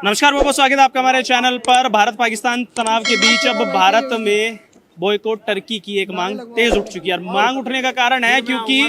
नमस्कार, बहुत बहुत स्वागत है आपका हमारे चैनल पर। भारत पाकिस्तान तनाव के बीच अब भारत में बॉयकॉट टर्की की एक मांग तेज उठ चुकी है। और मांग उठने का कारण है क्योंकि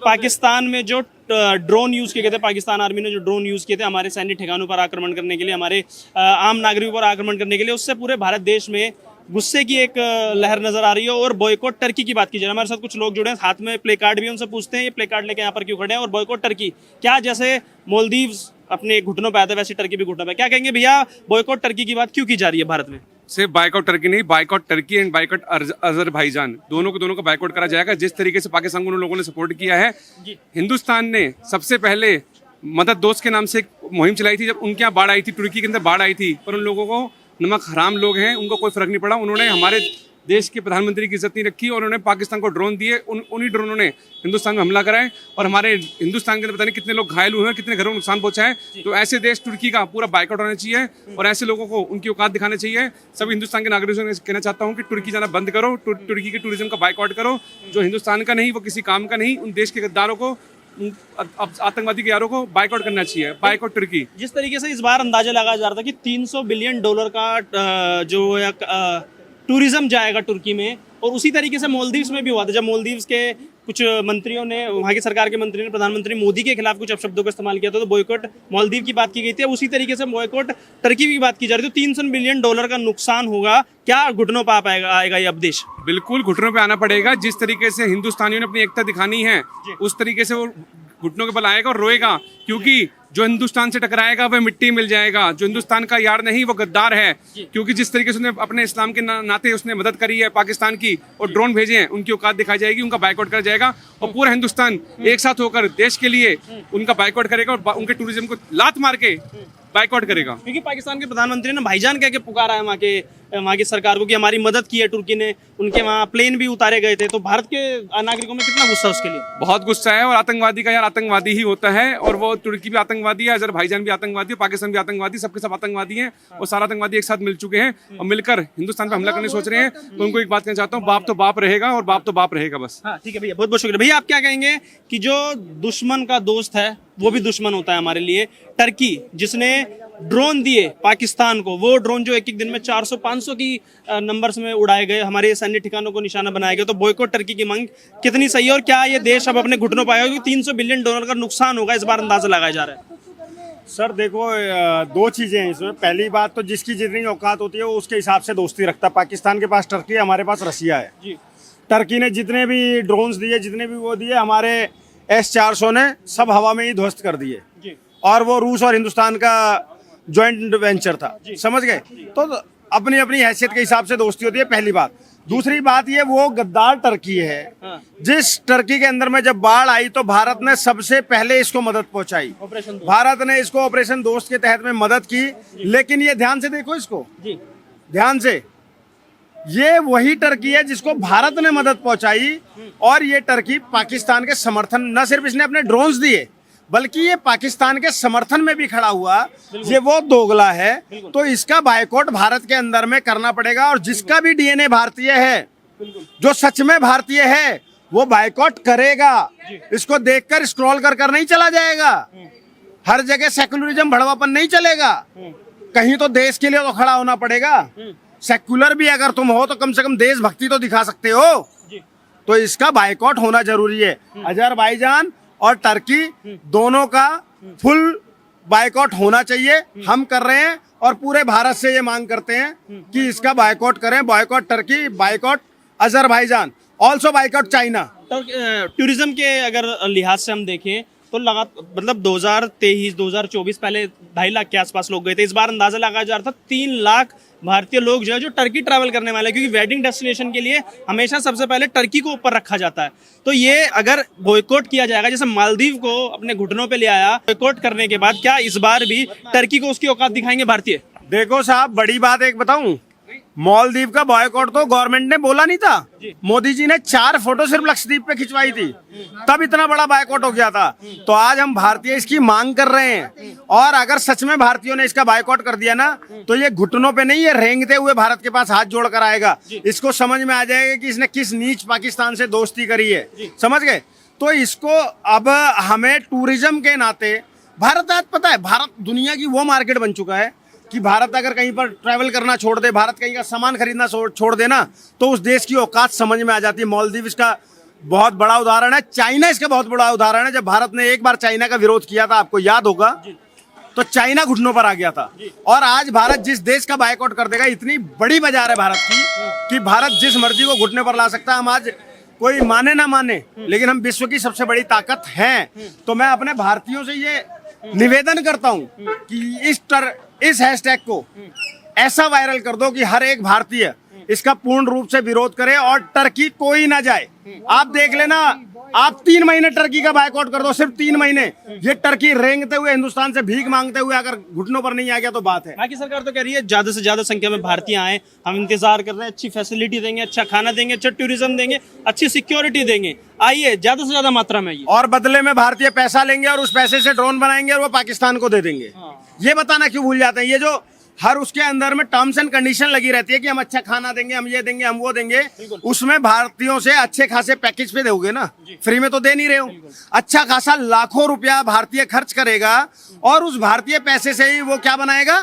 पाकिस्तान में जो ड्रोन यूज किए गए थे, पाकिस्तान आर्मी ने जो ड्रोन यूज किए थे हमारे सैन्य ठिकानों पर आक्रमण करने के लिए, हमारे आम नागरिकों पर आक्रमण करने के लिए, उससे पूरे भारत देश में गुस्से की एक लहर नजर आ रही है। और बॉयकॉट टर्की की बात की जाए, हमारे साथ कुछ लोग जुड़े हैं, हाथ में प्ले कार्ड भी, उनसे पूछते हैं ये प्ले कार्ड लेके यहाँ पर क्यों खड़े हैं। और बॉयकॉट टर्की क्या, जैसे मालदीव्स अपने घुटनों पे आते हैं वैसे टर्की भी घुटनों पे, क्या कहेंगे भैया, बॉयकॉट टर्की की बात क्यों की जा रही है भारत में? सिर्फ बाइकआउट टर्की नहीं, boycott Turkey and boycott Azerbaijan दोनों को बाइकआउट करा जाएगा। जिस तरीके से पाकिस्तान को उन लोगों ने सपोर्ट किया है, हिंदुस्तान ने सबसे पहले मदद दोस्त के नाम से एक मुहिम चलाई थी। जब उनके यहाँ बाढ़ आई थी, तुर्की के अंदर बाढ़ आई थी, पर उन लोगों को नमक हराम लोग हैं, उनको कोई फर्क नहीं पड़ा। उन्होंने हमारे देश के प्रधानमंत्री की इज्जत नहीं रखी और उन्होंने पाकिस्तान को ड्रोन दिए। उन्हीं ड्रोनों ने हिंदुस्तान में हमला कराए और हमारे हिंदुस्तान के अंदर पता नहीं कितने लोग घायल हुए हैं, कितने घरों को नुकसान पहुंचा है। तो ऐसे देश तुर्की का पूरा बाइकआउट होना चाहिए और ऐसे लोगों को उनकी औकात दिखाना चाहिए। सभी हिंदुस्तान के नागरिकों से कहना चाहता हूँ कि तुर्की जाना बंद करो, तुर्की के टूरिज्म का बाइकआउट करो। जो हिंदुस्तान का नहीं, वो किसी काम का नहीं, उन देश के गद्दारों को, आतंकवादी के यारों को बाइकआउट करना चाहिए। बाइकआउट तुर्की। जिस तरीके से इस बार अंदाजा लगाया जा रहा था कि $300 बिलियन का जो टूरिज्म जाएगा तुर्की में, और उसी तरीके से मालदीव्स में भी हुआ था। जब मालदीव्स के कुछ मंत्रियों ने, वहाँ की सरकार के मंत्री ने प्रधानमंत्री मोदी के खिलाफ कुछ अपशब्दों का इस्तेमाल किया था, तो बॉयकॉट मालदीव की बात की गई थी। उसी तरीके से बॉयकॉट टर्की की बात की जा रही थी। तो $300 बिलियन का नुकसान होगा, क्या घुटनों पर आएगा ये अब देश? बिल्कुल घुटनों पे आना पड़ेगा। जिस तरीके से हिंदुस्तानियों ने अपनी एकता दिखानी है, उस तरीके से वो घुटनों के बल आएगा और रोएगा, क्योंकि जो हिंदुस्तान से टकराएगा वह मिट्टी मिल जाएगा। जो हिंदुस्तान का यार नहीं, वो गद्दार है। क्योंकि जिस तरीके से उसने अपने इस्लाम के नाते उसने मदद करी है पाकिस्तान की और ड्रोन भेजे हैं, उनकी औकात दिखाई जाएगी, उनका बाइकआउट करा जाएगा और पूरा हिंदुस्तान एक साथ होकर देश के लिए उनका बाइकआउट करेगा और उनके टूरिज्म को लात मार के बाइकआउट करेगा। क्योंकि पाकिस्तान के प्रधानमंत्री ने भाईजान कह के पुकारा है वहाँ की सरकार को कि हमारी मदद की है तुर्की ने, उनके वहाँ प्लेन भी उतारे गए थे। तो भारत के नागरिकों में कितना गुस्सा उसके लिए? बहुत गुस्सा है। और आतंकवादी का यार आतंकवादी ही होता है, और वो तुर्की भी आतंकवादी है, अजरबैजान भी आतंकवादी है, पाकिस्तान भी आतंकवादी, सबके सब आतंकवादी हैं। और सारा आतंकवादी एक साथ मिल चुके हैं और मिलकर हिंदुस्तान पर हमला करने सोच रहे हैं। तो उनको एक बात कहना चाहता हूँ, बाप तो बाप रहेगा और बाप तो बाप रहेगा बस। हाँ ठीक है भैया, बहुत बहुत शुक्रिया। भैया आप क्या कहेंगे कि जो दुश्मन का दोस्त है वो भी दुश्मन होता है हमारे लिए? टर्की जिसने ड्रोन दिए पाकिस्तान को, वो ड्रोन जो एक एक दिन में 400-500 की नंबर्स में उड़ाए गए, हमारे सैन्य ठिकानों को निशाना बनाए गए, तो बॉयकॉट टर्की की मांग कितनी सही है? और क्या ये देश अब अपने घुटनों पर आएगा? क्योंकि $300 बिलियन का नुकसान होगा इस बार, अंदाजा लगाया जा रहा है। सर देखो, दो चीज़ें हैं इसमें। पहली बात तो जिसकी जितनी औकात होती है वो उसके हिसाब से दोस्ती रखता है। पाकिस्तान के पास टर्की है, हमारे पास रसिया है जी। टर्की ने जितने भी ड्रोन्स दिए, जितने भी वो दिए, हमारे S-400 ने सब हवा में ही ध्वस्त कर दिए। और वो रूस और हिंदुस्तान का जॉइंट वेंचर था, समझ गए? तो अपनी अपनी हैसियत के हिसाब से दोस्ती होती है, पहली बात। दूसरी बात ये, वो गद्दार टर्की है जिस टर्की के अंदर में जब बाढ़ आई तो भारत ने सबसे पहले इसको मदद पहुंचाई। भारत ने इसको ऑपरेशन दोस्त के तहत में मदद की। लेकिन ये ध्यान से देखो इसको, ध्यान से, ये वही टर्की है जिसको भारत ने मदद पहुंचाई। और ये टर्की पाकिस्तान के समर्थन, न सिर्फ इसने अपने ड्रोन्स दिए बल्कि ये पाकिस्तान के समर्थन में भी खड़ा हुआ। ये वो दोगला है। तो इसका बाइकआउट भारत के अंदर में करना पड़ेगा। और जिसका भी डीएनए भारतीय है, जो सच में भारतीय है, वो बाइकआउट करेगा। इसको देखकर स्क्रॉल कर कर नहीं चला जाएगा। हर जगह सेकुलरिज्म, भड़वापन नहीं चलेगा। कहीं तो देश के लिए तो खड़ा होना पड़ेगा। सेकुलर भी अगर तुम हो तो कम से कम देशभक्ति तो दिखा सकते हो। तो इसका बाइकआउट होना जरूरी है। अजरबैजान और टर्की दोनों का फुल बाइकआउट होना चाहिए। हम कर रहे हैं और पूरे भारत से ये मांग करते हैं कि इसका बाइकआउट करें। Boycott Turkey, boycott Azerbaijan, also boycott China. Tourism के अगर लिहाज से हम देखें तो मतलब 2023-2024 पहले 2.5 लाख के आसपास लोग गए थे। इस बार अंदाजा लगाया जा रहा था 3 लाख भारतीय लोग जो है, जो टर्की ट्रैवल करने वाले हैं, क्योंकि वेडिंग डेस्टिनेशन के लिए हमेशा सबसे पहले टर्की को ऊपर रखा जाता है। तो ये अगर बॉयकॉट किया जाएगा, जैसे मालदीव को अपने घुटनों पे ले आया, बॉयकॉट करने के बाद क्या इस बार भी टर्की को उसकी औकात दिखाएंगे भारतीय? देखो साहब, बड़ी बात एक बताऊं, मालदीव का बॉयकॉट तो गवर्नमेंट ने बोला नहीं था। मोदी जी ने 4 फोटो सिर्फ लक्षद्वीप पे खिंचवाई थी, तब इतना बड़ा बॉयकॉट हो गया था। तो आज हम भारतीय इसकी मांग कर रहे हैं। और अगर सच में भारतीयों ने इसका बॉयकॉट कर दिया ना, तो ये घुटनों पे नहीं, ये रेंगते हुए भारत के पास हाथ जोड़ कर आएगा। इसको समझ में आ जाएगा कि इसने किस नीच पाकिस्तान से दोस्ती करी है, समझ गए? तो इसको अब हमें टूरिज्म के नाते, भारत आज पता है, भारत दुनिया की वो मार्केट बन चुका है कि भारत अगर कहीं पर ट्रैवल करना छोड़ दे, भारत कहीं का सामान खरीदना छोड़ देना, तो उस देश की औकात समझ में आ जाती है। मालदीव इसका बहुत बड़ा उदाहरण है, चाइना इसका बहुत बड़ा उदाहरण है। जब भारत ने एक बार चाइना का विरोध किया था, आपको याद होगा, तो चाइना घुटनों पर आ गया था। और आज भारत जिस देश का बायकॉट कर देगा, इतनी बड़ी बाजार है भारत की कि भारत जिस मर्जी को घुटने पर ला सकता है। हम आज कोई माने ना माने, लेकिन हम विश्व की सबसे बड़ी ताकत हैं। तो मैं अपने भारतीयों से ये निवेदन करता हूं कि इस हैशटैग को ऐसा वायरल कर दो कि हर एक भारतीय इसका पूर्ण रूप से विरोध करे और टर्की कोई ना जाए। आप देख लेना, आप 3 महीने टर्की का बायकॉट कर दो, सिर्फ 3 महीने, ये टर्की रेंगते हुए हिंदुस्तान से भीख मांगते हुए अगर घुटनों पर नहीं आ गया तो बात है। बाकी सरकार तो कह रही है ज्यादा से ज्यादा संख्या में भारतीय आए, हम इंतजार कर रहे हैं, अच्छी फैसिलिटी देंगे, अच्छा खाना देंगे, अच्छा टूरिज्म देंगे, अच्छी सिक्योरिटी देंगे, आइए ज्यादा से ज्यादा मात्रा में आइए। और बदले में भारतीय पैसा लेंगे और उस पैसे से ड्रोन बनाएंगे और वो पाकिस्तान को दे देंगे। ये बताना क्यों भूल जाते हैं? ये जो हर उसके अंदर में टर्म्स एंड कंडीशन लगी रहती है कि हम अच्छा खाना देंगे, हम ये देंगे, हम वो देंगे, उसमें भारतीयों से अच्छे खासे पैकेज पे दोगे ना, फ्री में तो दे नहीं रहे हो। अच्छा खासा लाखों रुपया भारतीय खर्च करेगा और उस भारतीय पैसे से ही वो क्या बनाएगा?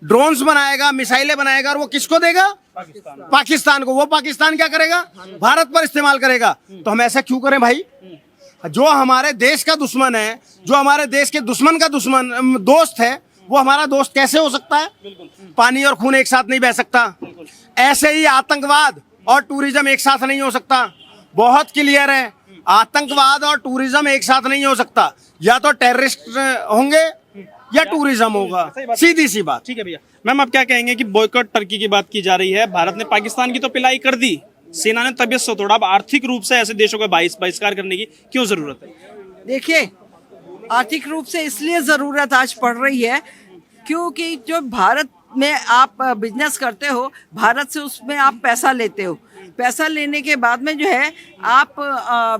ड्रोन्स बनाएगा, मिसाइलें बनाएगा, और वो किसको देगा? पाकिस्तान को। वो पाकिस्तान क्या करेगा? भारत पर इस्तेमाल करेगा। तो हम ऐसा क्यों करें भाई? जो हमारे देश का दुश्मन है, जो हमारे देश के दुश्मन का दोस्त है, वो हमारा दोस्त कैसे हो सकता है? पानी और खून एक साथ नहीं बह सकता। ऐसे ही आतंकवाद और टूरिज्म एक साथ नहीं हो सकता। बहुत क्लियर है, आतंकवाद और टूरिज्म एक साथ नहीं हो सकता। या तो टेररिस्ट होंगे या टूरिज्म होगा, सीधी सी बात। ठीक है भैया। मैम, आप क्या कहेंगे कि बॉयकॉट टर्की की बात की जा रही है, भारत ने पाकिस्तान की तो पिलाई कर दी, सेना ने तबियत से तोड़ा, अब आर्थिक रूप से ऐसे देशों का बहिष्कार करने की क्यों जरूरत है? देखिए, आर्थिक रूप से इसलिए ज़रूरत आज पड़ रही है क्योंकि जो भारत में आप बिजनेस करते हो, भारत से उसमें आप पैसा लेते हो। पैसा लेने के बाद में जो है आप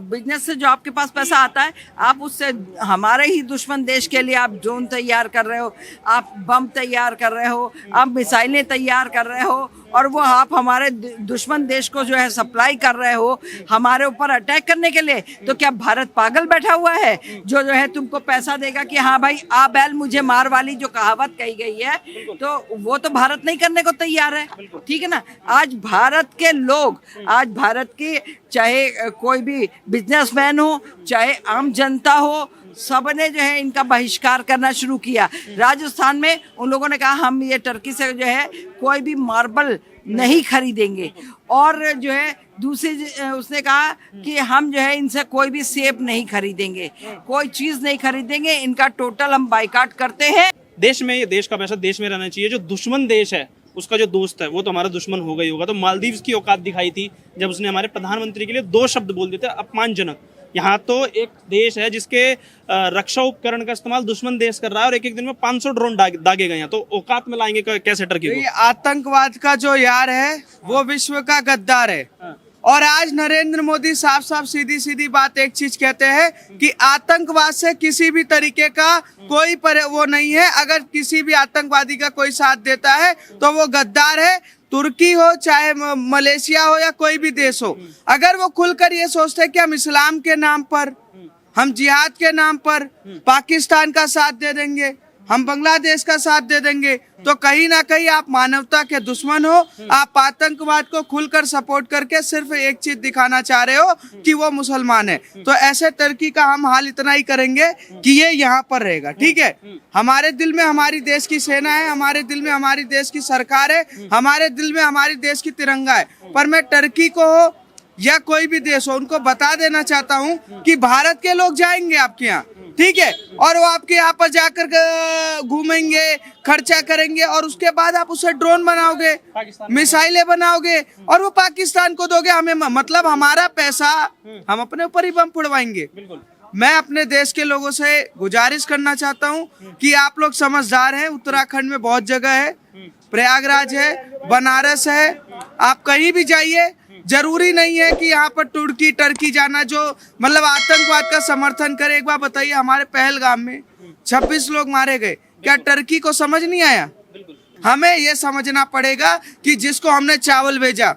बिजनेस से जो आपके पास पैसा आता है, आप उससे हमारे ही दुश्मन देश के लिए आप ड्रोन तैयार कर रहे हो, आप बम तैयार कर रहे हो, आप मिसाइलें तैयार कर रहे हो, और वो आप हमारे दुश्मन देश को जो है सप्लाई कर रहे हो हमारे ऊपर अटैक करने के लिए। तो क्या भारत पागल बैठा हुआ है जो है तुमको पैसा देगा कि हाँ भाई आ बैल मुझे मार वाली जो कहावत कही गई है, तो वो तो भारत नहीं करने को तैयार है। ठीक है ना? आज भारत के लोग, आज भारत के चाहे कोई भी बिजनेसमैन हो, चाहे आम जनता हो, सबने जो है इनका बहिष्कार करना शुरू किया। राजस्थान में उन लोगों ने कहा हम ये टर्की से जो है कोई भी मार्बल नहीं खरीदेंगे, और जो है दूसरी उसने कहा कि हम जो है इनसे कोई भी सेब नहीं खरीदेंगे, कोई चीज़ नहीं खरीदेंगे, इनका टोटल हम बाइकाट करते हैं। देश में, ये देश का पैसा देश में रहना चाहिए। जो दुश्मन देश है उसका जो दोस्त है वो तो हमारा दुश्मन हो गई होगा। तो मालदीव की औकात दिखाई थी जब उसने हमारे प्रधानमंत्री के लिए 2 शब्द बोल दिए थे अपमानजनक। यहाँ तो एक देश है जिसके रक्षा उपकरण का इस्तेमाल दुश्मन देश कर रहा है और एक दिन में 500 ड्रोन दागे गए हैं, तो औकात में लाएंगे कैसे टर्की को? ये आतंकवाद का जो यार है वो विश्व का गद्दार है। और आज नरेंद्र मोदी साफ साफ सीधी सीधी बात एक चीज कहते हैं कि आतंकवाद से किसी भी तरीके का कोई वो नहीं है। अगर किसी भी आतंकवादी का कोई साथ देता है तो वो गद्दार है। तुर्की हो चाहे मलेशिया हो या कोई भी देश हो, अगर वो खुलकर ये सोचते हैं कि हम इस्लाम के नाम पर, हम जिहाद के नाम पर पाकिस्तान का साथ दे देंगे, हम बांग्लादेश का साथ दे देंगे, तो कहीं ना कहीं आप मानवता के दुश्मन हो। आप आतंकवाद को खुलकर सपोर्ट करके सिर्फ एक चीज दिखाना चाह रहे हो कि वो मुसलमान है। तो ऐसे टर्की का हम हाल इतना ही करेंगे कि ये यहाँ पर रहेगा। ठीक है, हमारे दिल में हमारी देश की सेना है, हमारे दिल में हमारी देश की सरकार है, हमारे दिल में हमारी देश की तिरंगा है। पर मैं टर्की को हो या कोई भी देश हो, उनको बता देना चाहता हूँ कि भारत के लोग जाएंगे आपके यहाँ, ठीक है, और वो आपके यहाँ पर जाकर घूमेंगे, खर्चा करेंगे, और उसके बाद आप उससे ड्रोन बनाओगे, मिसाइलें बनाओगे और वो पाकिस्तान को दोगे हमें। मतलब हमारा पैसा हम अपने ऊपर ही बम फुड़वाएंगे। मैं अपने देश के लोगों से गुजारिश करना चाहता हूँ कि आप लोग समझदार हैं। उत्तराखंड में बहुत जगह है, प्रयागराज है, बनारस है, आप कहीं भी जाइए। जरूरी नहीं है कि यहाँ पर तुर्की टर्की जाना जो मतलब आतंकवाद का समर्थन करे। एक बार बताइए, हमारे पहलगाम में 26 लोग मारे गए, क्या टर्की को समझ नहीं आया? हमें ये समझना पड़ेगा कि जिसको हमने चावल भेजा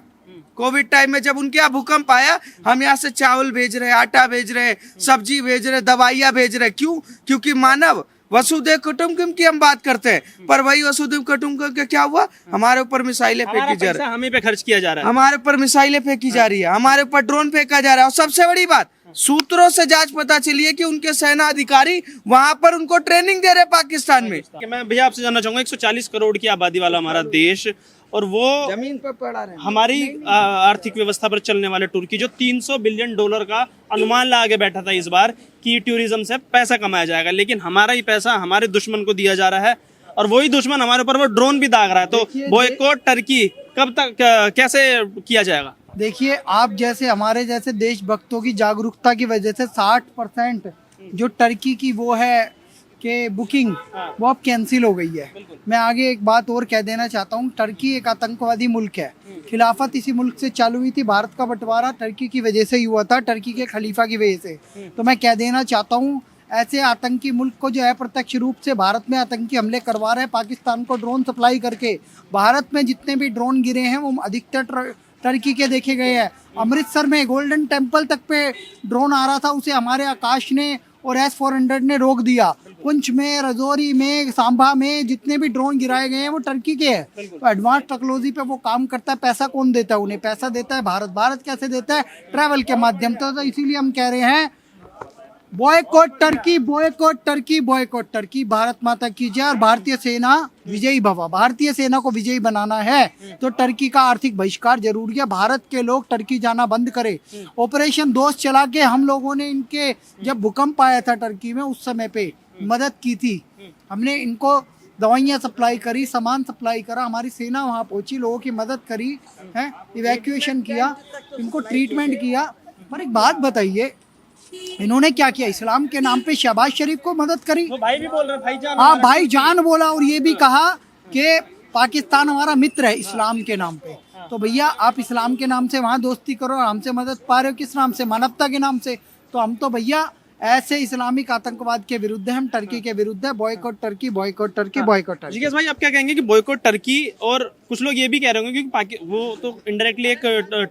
कोविड टाइम में, जब उनके यहाँ भूकंप आया, हम यहाँ से चावल भेज रहे हैं, आटा भेज रहे हैं, सब्जी भेज रहे हैं, दवाइयाँ भेज रहे हैं। क्यों? क्योंकि मानव वसुधैव कुटुंबकम की हम बात करते हैं, पर वही वसुधैव कुटुंबकम का क्या हुआ? हमारे ऊपर मिसाइलें हमारा फेंकी जा रही पैसा हमें पे खर्च किया जा रहा है। हमारे ऊपर मिसाइलें फेंकी जा रही है, हमारे ऊपर ड्रोन फेंका जा रहा है। और सबसे बड़ी बात, सूत्रों से जांच पता चली है कि उनके सेना अधिकारी वहां पर उनको ट्रेनिंग दे रहे पाकिस्तान में। कि मैं भैया आपसे जानना चाहूंगा 140 करोड़ की आबादी वाला हमारा देश, और वो जमीन पर पड़ा रहे। हमारी आर्थिक व्यवस्था पर चलने वाले तुर्की जो 300 बिलियन डॉलर का अनुमान लगा के बैठा था इस बार कि टूरिज्म से पैसा कमाया जाएगा, लेकिन हमारा ही पैसा हमारे दुश्मन को दिया जा रहा है, और वही दुश्मन हमारे ऊपर वो ड्रोन भी दाग रहा है। तो बॉयकॉट टर्की कब तक कैसे किया जाएगा? देखिए, आप जैसे हमारे जैसे देशभक्तों की जागरूकता की वजह से 60% जो टर्की की वो है कि बुकिंग वो अब कैंसिल हो गई है। मैं आगे एक बात और कह देना चाहता हूँ, टर्की एक आतंकवादी मुल्क है। खिलाफत इसी मुल्क से चालू हुई थी, भारत का बंटवारा टर्की की वजह से ही हुआ था, टर्की के खलीफा की वजह से। तो मैं कह देना चाहता हूँ, ऐसे आतंकी मुल्क को जो है प्रत्यक्ष रूप से भारत में आतंकी हमले करवा रहे हैं, पाकिस्तान को ड्रोन सप्लाई करके। भारत में जितने भी ड्रोन गिरे हैं वो अधिकतर टर्की के देखे गए हैं। अमृतसर में गोल्डन टेम्पल तक पे ड्रोन आ रहा था, उसे हमारे आकाश ने और S-400 ने रोक दिया। पुंछ में, रजौरी में, सांबा में जितने भी ड्रोन गिराए गए हैं वो टर्की के हैं। तो एडवांस टेक्नोलॉजी पे वो काम करता है। पैसा कौन देता है उन्हें? पैसा देता है भारत। भारत कैसे देता है? ट्रैवल के माध्यम से। तो इसीलिए हम कह रहे हैं boycott Turkey, boycott Turkey, boycott Turkey. Bharat माता की जय और भारतीय सेना विजयी भव। भारतीय सेना को विजयी बनाना है तो टर्की का आर्थिक बहिष्कार जरूरी है। भारत के लोग टर्की जाना बंद करें। ऑपरेशन दोस्त चला के हम लोगों ने इनके, जब भूकंप आया था टर्की में, उस समय पे मदद की थी। हमने इनको दवाइयाँ सप्लाई करी, सामान सप्लाई करा, हमारी सेना वहाँ पहुंची, लोगों की मदद करी है, इवैक्यूएशन किया, इनको ट्रीटमेंट किया। पर एक बात बताइए, इन्होंने क्या किया? इस्लाम के नाम पे शहबाज शरीफ को मदद करी। वो भाई भी बोल रहे हैं भाईजान। हाँ, भाईजान बोला, और ये भी कहा कि पाकिस्तान हमारा मित्र है इस्लाम के नाम पे। तो भैया, आप इस्लाम के नाम से वहाँ दोस्ती करो, हमसे मदद पा रहे हो किस नाम से? मानवता के नाम से। तो हम तो भैया ऐसे इस्लामिक आतंकवाद के विरुद्ध है, हम टर्की के विरुद्ध है। Boycott Turkey, boycott Turkey, boycott Turkey. जिज्ञेस भाई, आप क्या कहेंगे कि बॉयकॉट टर्की? और कुछ लोग ये भी कह रहे होंगे कि वो तो इनडायरेक्टली एक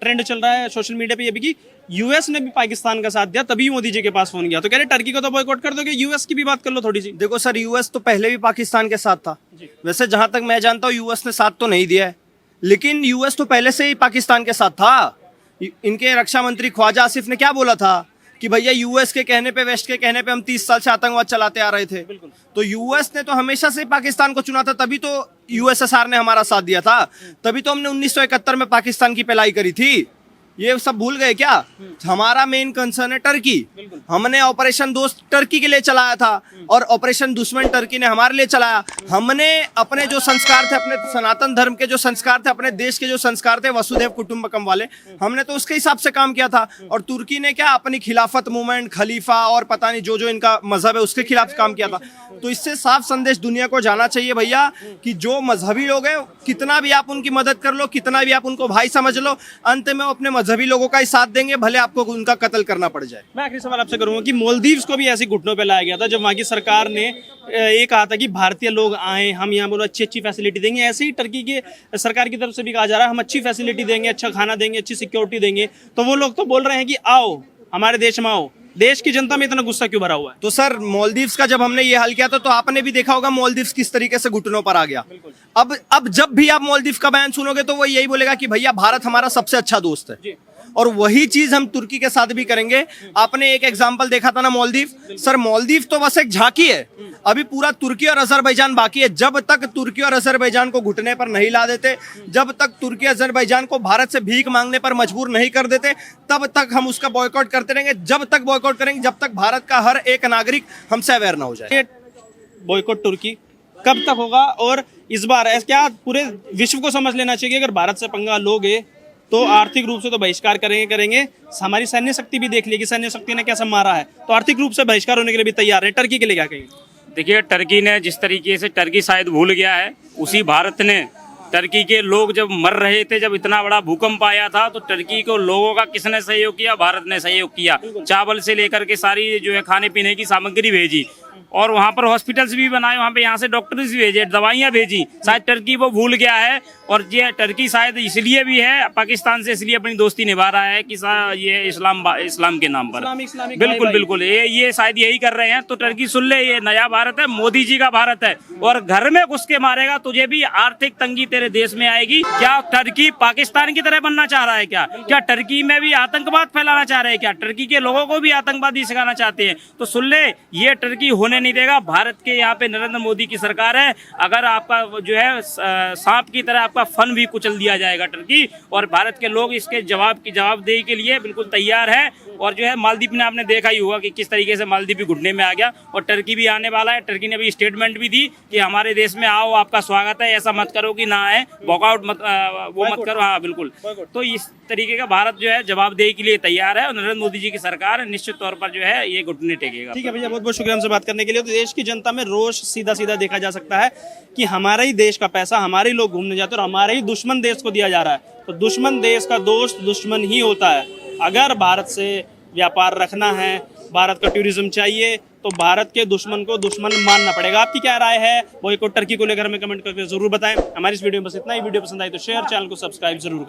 ट्रेंड चल रहा है सोशल मीडिया पे ये भी कि यूएस ने भी पाकिस्तान का साथ दिया, तभी मोदी जी के पास फोन गया। तो कह रहे टर्की को तो बॉयकॉट कर दोगे, यूएस की भी बात कर लो थोड़ी सी। देखो सर, यूएस तो पहले भी पाकिस्तान के साथ था। वैसे जहां तक मैं जानता हूँ यूएस ने साथ तो नहीं दिया है, लेकिन यूएस तो पहले से ही पाकिस्तान के साथ था। इनके रक्षा मंत्री ख्वाजा आसिफ ने क्या बोला था कि भैया यूएस के कहने पे, वेस्ट के कहने पे हम 30 साल से आतंकवाद चलाते आ रहे थे। तो यूएस ने तो हमेशा से पाकिस्तान को चुना था, तभी तो यूएसएसआर ने हमारा साथ दिया था, तभी तो हमने 1971 में पाकिस्तान की पिलाई करी थी। ये सब भूल गए क्या? हमारा मेन कंसर्न है टर्की। हमने ऑपरेशन दोस्त टर्की के लिए चलाया था और ऑपरेशन दुश्मन टर्की ने हमारे लिए चलाया। हमने अपने जो संस्कार थे, अपने सनातन धर्म के जो संस्कार थे, अपने देश के जो संस्कार थे वसुधैव कुटुंबकम वाले, हमने तो उसके हिसाब से काम किया था। और तुर्की ने क्या, अपनी खिलाफत मूवमेंट, खलीफा और पता नहीं जो जो इनका मजहब है उसके खिलाफ काम किया था। तो इससे साफ संदेश दुनिया को जाना चाहिए भैया कि जो मजहबी लोग हैं, कितना भी आप उनकी मदद कर लो, कितना भी आप उनको भाई समझ लो, अंत में वो अपने मजहबी लोगों का ही साथ देंगे, भले आपको उनका कत्ल करना पड़ जाए। मैं आखिरी सवाल आपसे करूंगा कि मालदीव्स को भी ऐसी घुटनों पे लाया गया था जब वहां की सरकार ने ये कहा था कि भारतीय लोग आए, हम यहाँ बोलो अच्छी अच्छी फैसिलिटी देंगे। ऐसे ही टर्की की सरकार की तरफ से भी कहा जा रहा है हम अच्छी फैसिलिटी देंगे, अच्छा खाना देंगे, अच्छी सिक्योरिटी देंगे। तो वो लोग तो बोल रहे हैं कि आओ हमारे देश में आओ। देश की जनता में इतना गुस्सा क्यों भरा हुआ है? तो सर, मालदीव्स का जब हमने ये हाल किया था तो आपने भी देखा होगा मालदीव्स किस तरीके से घुटनों पर आ गया। अब जब भी आप मालदीव का बयान सुनोगे तो वो यही बोलेगा कि भैया भारत हमारा सबसे अच्छा दोस्त है, और वही चीज हम तुर्की के साथ भी करेंगे। आपने एक एग्जांपल देखा था ना मालदीव। सर, मालदीव तो बस एक झांकी है, अभी पूरा तुर्की और अजरबैजान बाकी है। जब तक तुर्की और अजरबैजान को घुटने पर नहीं ला देते, जब तक तुर्की अजरबैजान को भारत से भीख मांगने पर मजबूर नहीं कर देते, तब तक हम उसका बॉयकॉट करते रहेंगे। जब तक बॉयकॉट करेंगे, जब तक भारत का हर एक नागरिक हमसे अवेयर ना हो जाए। बॉयकॉट तुर्की कब तक होगा? और इस बार क्या पूरे विश्व को समझ लेना चाहिए अगर भारत से पंगा लोगे तो आर्थिक रूप से तो बहिष्कार करेंगे। हमारी सैन्य शक्ति भी देख ली कि सैन्य शक्ति ने कैसा मारा है, तो आर्थिक रूप से बहिष्कार होने के लिए भी तैयार है। टर्की के लिए क्या कहेंगे? देखिए, टर्की ने जिस तरीके से, टर्की शायद भूल गया है, उसी भारत ने टर्की के लोग जब मर रहे थे, जब इतना बड़ा भूकंप आया था, तो टर्की को लोगों का किसने सहयोग किया? भारत ने सहयोग किया। चावल से लेकर के सारी जो है खाने पीने की सामग्री भेजी। और वहाँ पर हॉस्पिटल्स भी बनाए, वहाँ पे यहाँ से डॉक्टर्स भी भेजे, दवाइयाँ भेजी। शायद टर्की वो भूल गया है, और ये टर्की शायद इसलिए भी है पाकिस्तान से, इसलिए अपनी दोस्ती निभा रहा है कि ये इस्लाम के नाम पर इस्लामिक बिल्कुल बिल्कुल ये शायद यही कर रहे हैं। तो टर्की सुन ले, ये नया भारत है, मोदी जी का भारत है, और घर में घुस के मारेगा तुझे भी, आर्थिक तंगी तेरे देश में आएगी। क्या टर्की पाकिस्तान की तरह बनना चाह रहा है? क्या टर्की में भी आतंकवाद फैलाना चाह रहे हैं? क्या टर्की के लोगों को भी आतंकवादी सिखाना चाहते हैं? तो सुन ले, ये टर्की होने नहीं देगा। भारत के यहाँ पे नरेंद्र मोदी की सरकार है, अगर आपका जो है सांप की तरह आपका फन भी कुचल दिया जाएगा टर्की, और भारत के लोग इसके जवाबदेही के लिए बिल्कुल तैयार है। और जो है मालदीव ने आपने देखा ही होगा कि किस तरीके से मालदीव भी घुटने में आ गया, और टर्की भी आने वाला है। टर्की ने भी स्टेटमेंट भी दी कि हमारे देश में आओ, आपका स्वागत है, ऐसा मत करो कि ना आए, वॉकआउट मत करो। हाँ बिल्कुल। तो इस तरीके का भारत जो है जवाबदेही के लिए तैयार है, और नरेंद्र मोदी जी की सरकार निश्चित तौर पर जो है ये घुटने टेकेगा। ठीक है भैया, बहुत बहुत शुक्रिया हमसे बात करने के लिए। तो देश की जनता में रोष सीधा सीधा देखा जा सकता है कि हमारा ही देश का पैसा हमारे ही लोग घूमने जाते हैं और हमारे ही दुश्मन देश को दिया जा रहा है। तो दुश्मन देश का दोस्त दुश्मन ही होता है। अगर भारत से व्यापार रखना है, भारत का टूरिज्म चाहिए, तो भारत के दुश्मन को दुश्मन मानना पड़ेगा। आपकी क्या राय है बॉयकॉट टर्की को लेकर हमें कमेंट करके जरूर बताएं। हमारी इस वीडियो में बस इतना ही। वीडियो पसंद आई तो शेयर, चैनल को सब्सक्राइब जरूर